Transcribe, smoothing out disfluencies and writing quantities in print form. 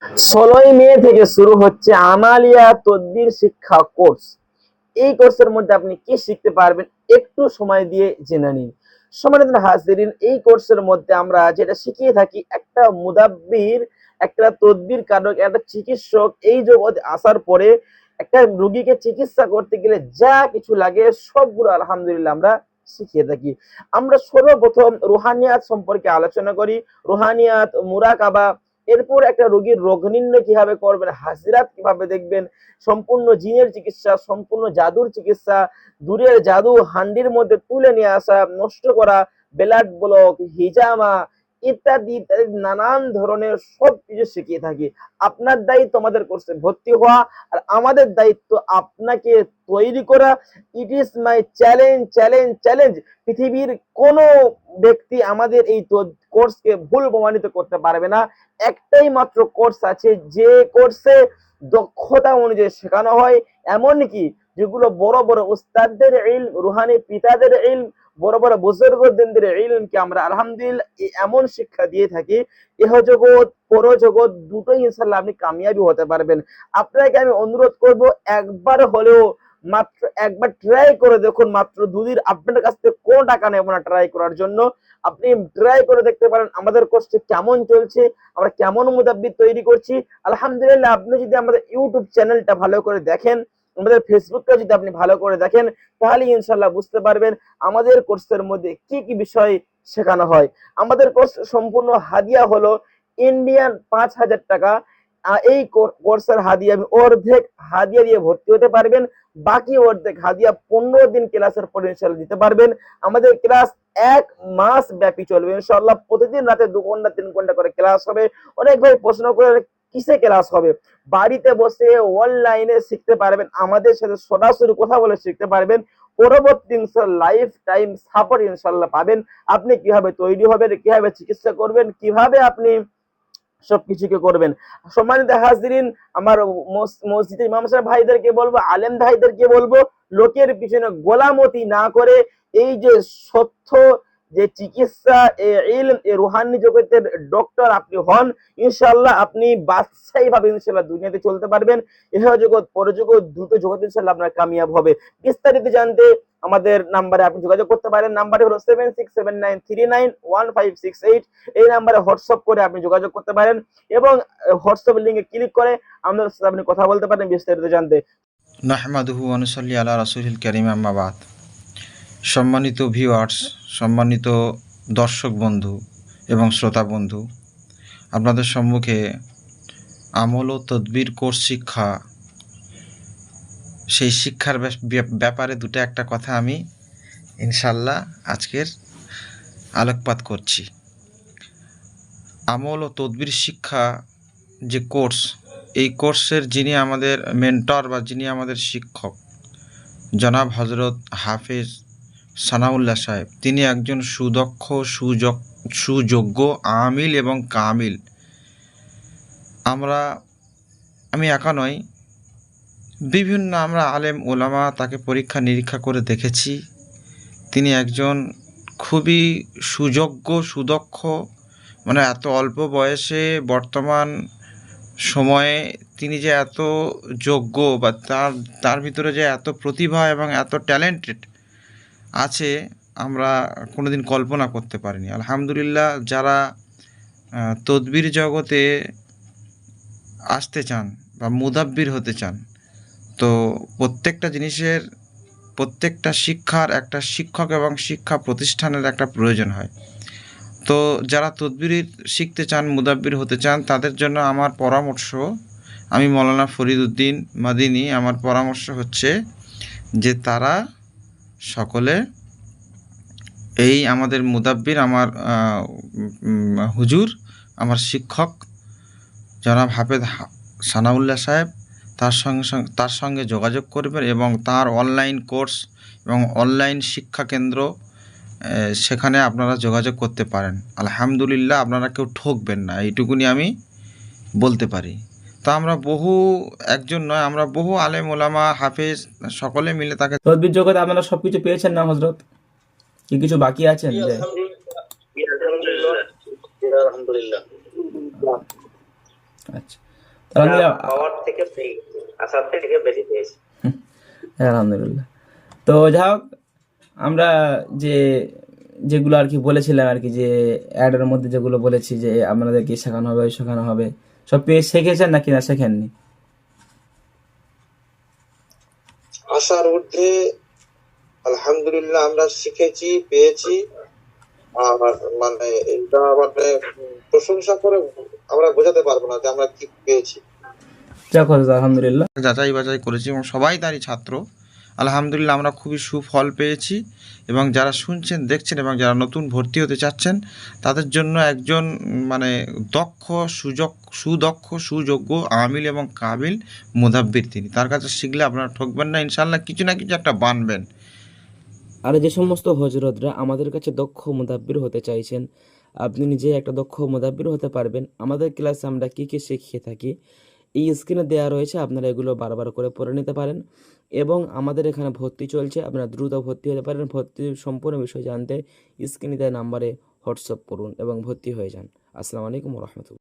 16 মে থেকে শুরু হচ্ছে আমালিয়া তদবির শিক্ষা কোর্স। এই কোর্সের মধ্যে আপনি কি শিখতে পারবেন একটু সময় দিয়ে জেনে নিন। সম্মানিত হাজিরিন, এই কোর্সের মধ্যে আমরা যেটা শিখিয়ে থাকি, একটা মুদাব্বির, একটা তদবির কারক, একটা চিকিৎসক এই জগতে আসার পরে একটা রোগীকে চিকিৎসা করতে গেলে যা কিছু লাগে সবগুলো আলহামদুলিল্লাহ আমরা শিখিয়ে থাকি। আমরা সর্বপ্রথম রুহানিয়াত সম্পর্কে আলোচনা করি, রুহানিয়াত, মুরাকাবা, এরপর একটা রোগীর রোগ নির্ণয় কিভাবে করবেন, হাজিরাত কিভাবে দেখবেন, সম্পূর্ণ জিনের চিকিৎসা, সম্পূর্ণ জাদুর চিকিৎসা, দূরের জাদু হান্ডির মধ্যে তুলে নিয়ে আসা, নষ্ট করা, ব্লাড ব্লক, হিজামা ইত্যাদি ইত্যাদি নানান ধরনের সবকিছু শিখিয়ে থাকি। আপনার দায়িত্ব আমাদের কোর্সে ভর্তি হওয়া, আর আমাদের দায়িত্ব আপনাকে তৈরি করা। It is my challenge, challenge, challenge. পৃথিবীর কোনো ব্যক্তি আমাদের এই কোর্সকে ভুল প্রমাণিত করতে পারবে না। একটাই মাত্র কোর্স আছে, যে কোর্সে দক্ষতা অনুযায়ী শেখানো হয়, এমনকি যেগুলো বড় বড় উস্তাদদের ইলম, রুহানি পিতাদের ইলম, বড় বড় বুজুর্গদের ইলমকে আমরা আলহামদুলিল্লাহ এমন শিক্ষা দিয়ে থাকি, ইহ জগৎ পরজগৎ দুটোই ইনশাল্লাহ আপনি কামিয়াবি হতে পারবেন। আপনাকে আমি অনুরোধ করব, একবার হলেও, মাত্র একবার ট্রাই করে দেখুন। মাত্র 2 দিন, আপনার কাছ থেকে কোনো টাকা নেব না ট্রাই করার জন্য। আপনি ট্রাই করে দেখতে পারেন আমাদের কোর্সটি কেমন চলছে, আমরা কেমন মুদাব্বির তৈরি করছি। আলহামদুলিল্লাহ, আপনি যদি আমাদের ইউটিউব চ্যানেলটা ভালো করে দেখেন, আমাদের ফেসবুকটা যদি আপনি ভালো করে দেখেন, তাহলে ইনশাল্লাহ বুঝতে পারবেন আমাদের কোর্সের মধ্যে কি কি বিষয় শেখানো হয়। আমাদের কোর্স সম্পূর্ণ হাদিয়া হলো ইন্ডিয়ান 5,000 টাকা। এই কোর্সের হাদিয়া আমি অর্ধেক হাদিয়া দিয়ে ভর্তি হতে পারবেন, বাকি অর্ধেক হাদিয়া 15 দিন ক্লাসের পর ইনশাল্লাহ দিতে পারবেন। আমাদের ক্লাস 1 মাস ব্যাপী চলবে ইনশাল্লাহ। প্রতিদিন রাতে 2 ঘন্টা 3 ঘন্টা করে ক্লাস হবে। অনেক ভাই প্রশ্ন করে কিসে ক্লাস হবে? বাড়িতে বসে অনলাইনে শিখতে পারবেন, আমাদের সাথে সরাসরি কথা বলে শিখতে পারবেন। পরবর্তী ইনশাল্লাহ লাইফ টাইম সাপোর্ট ইনশাল্লাহ পাবেন। আপনি কিভাবে তৈরি হবেন, কিভাবে চিকিৎসা করবেন, কিভাবে আপনি সবকিছুকে করবেন। সম্মানিত হাজিরিন, আমার মসজিদে ইমাম সাহেব ভাইদেরকে বলবো, আলেম ভাইদেরকে বলবো, লোকের পিছনে গোলামতি না করে এই যে সত্য, যে চিকিৎসা, ইলম, রুহানি জগতের ডক্টর আপনি হন, ইনশাআল্লাহ আপনি বাদশাহী ভাবে ইনশাআল্লাহ দুনিয়াতে চলতে পারবেন। ইহ জগৎ পরজগৎ দুটো জগৎ ইনশাআল্লাহ আপনার কামিয়াব হবে। বিস্তারিত জানতে আমাদের নাম্বারে আপনি যোগাযোগ করতে পারেন। নাম্বারটি হলো 7679391568। এই নাম্বারে হোয়াটসঅ্যাপ করে আপনি যোগাযোগ করতে পারেন, এবং হোয়াটসঅ্যাপ লিংকে ক্লিক করে আমাদের সাথে আপনি কথা বলতে পারেন বিস্তারিত জানতে। নাহমাদুহু ওয়া নুসাল্লি আলা রাসূলিল কারীম, আম্মা বাদ। সম্মানিত ভিউয়ার্স, সম্মানিত দর্শক বন্ধু এবং শ্রোতা বন্ধু, আপনাদের সম্মুখে আমল ও তদবির কোর্স শিক্ষা, সেই শিক্ষার ব্যাপারে দুটো একটা কথা আমি ইনশাল্লাহ আজকের আলোকপাত করছি। আমল ও তদবির শিক্ষা যে কোর্স, এই কোর্সের যিনি আমাদের মেন্টর বা যিনি আমাদের শিক্ষক, জনাব হজরত হাফেজ সানাউল্লাহ সাহেব, তিনি একজন সুদক্ষ, সুযোগ্য আমিল এবং কামিল। আমি একা নই, বিভিন্ন আমরা আলেম ওলামা তাকে পরীক্ষা নিরীক্ষা করে দেখেছি। তিনি একজন খুবই সুযোগ্য, সুদক্ষ, মানে এত অল্প বয়সে বর্তমান সময়ে তিনি যে এত যোগ্য বা তার ভিতরে যে এত প্রতিভা এবং এত ট্যালেন্টেড আছে, আমরা কোনোদিন কল্পনা করতে পারিনি। আলহামদুলিল্লাহ, যারা তদবির জগতে আসতে চান বা মুদাব্বির হতে চান, তো প্রত্যেকটা জিনিসের, প্রত্যেকটা শিক্ষার একটা শিক্ষক এবং শিক্ষা প্রতিষ্ঠানের একটা প্রয়োজন হয়। তো যারা তদবির শিখতে চান, মুদাব্বির হতে চান, তাদের জন্য আমার পরামর্শ, আমি মৌলানা ফরিদ উদ্দিন মাদিনী, আমার পরামর্শ হচ্ছে যে তারা সকলে এই আমাদের মুদাব্বির, আমার হুজুর, আমার শিক্ষক জনাব হাফেজ সানাউল্লাহ সাহেব, তার সঙ্গে যোগাযোগ করবেন এবং তার অনলাইন কোর্স এবং অনলাইন শিক্ষা কেন্দ্র, সেখানে আপনারা যোগাযোগ করতে পারেন। আলহামদুলিল্লাহ, আপনারা কেউ ঠকবেন না, এইটুকুনি আমি বলতে পারি। তো আমরা একজন নয়, আমরা বহু আলেম ওলামা হাফেজ সকলে মিলে তাকে তদবির জগতে আপনারা সবকিছু পেয়েছেন না হযরত? কি কিছু বাকি আছেন? আলহামদুলিল্লাহ। আচ্ছা, আলহামদুলিল্লাহ। পাওয়ার থেকে পেয়ে গেছি, আসার থেকে বেশি পেয়েছি। হ্যাঁ, আলহামদুলিল্লাহ। তো যাই হোক, আমরা যে যেগুলো আর কি বলেছিলাম আর কি, যে অ্যাডের মধ্যে যেগুলো বলেছি যে আপনাদেরকে শেখানো হবে শেখানো হবে, সব পেয়ে শিখেছেন নাকি না শেখেননি? আশার ঊর্ধ্বে আলহামদুলিল্লাহ আমরা শিখেছি, পেয়েছি। আর মানে এটা মানে প্রশংসা করে আমরা বোঝাতে পারবো না যে আমরা কি পেয়েছি। যাক, আলহামদুলিল্লাহ। যাচাই বাছাই করেছি এবং সবাই তারই ছাত্র। আলহামদুলিল্লাহ আমরা খুবই সুফল পেয়েছি এবং যারা শুনছেন দেখছেন এবং যারা নতুন ভর্তি হতে চাচ্ছেন তাদের জন্য একজন মানে সুদক্ষ সুযোগ্য আমিল এবং কাবিল মুদাব্বির তিনি। তার কাছে শিখলে আপনারা ঠকবেন না, ইনশাল্লাহ কিছু না কিছু একটা বানবেন। আর যে সমস্ত হজরতরা আমাদের কাছে দক্ষ মুদাব্বির হতে চাইছেন, আপনি নিজে একটা দক্ষ মুদাব্বির হতে পারবেন। আমাদের ক্লাসে আমরা কী কী শিখিয়ে থাকি এই স্ক্রিনে দেওয়া রয়েছে, আপনারা এগুলো বারবার করে পড়ে নিতে পারেন। এবং আমাদের এখানে ভর্তি চলছে, আপনারা দ্রুত ভর্তি হতে পারেন। ভর্তির সম্পূর্ণ বিষয় জানতে স্ক্রিনে দেওয়া নাম্বারে হোয়াটসঅ্যাপ করুন এবং ভর্তি হয়ে যান। আসসালামু আলাইকুম ওয়া রাহমাতুল্লাহ।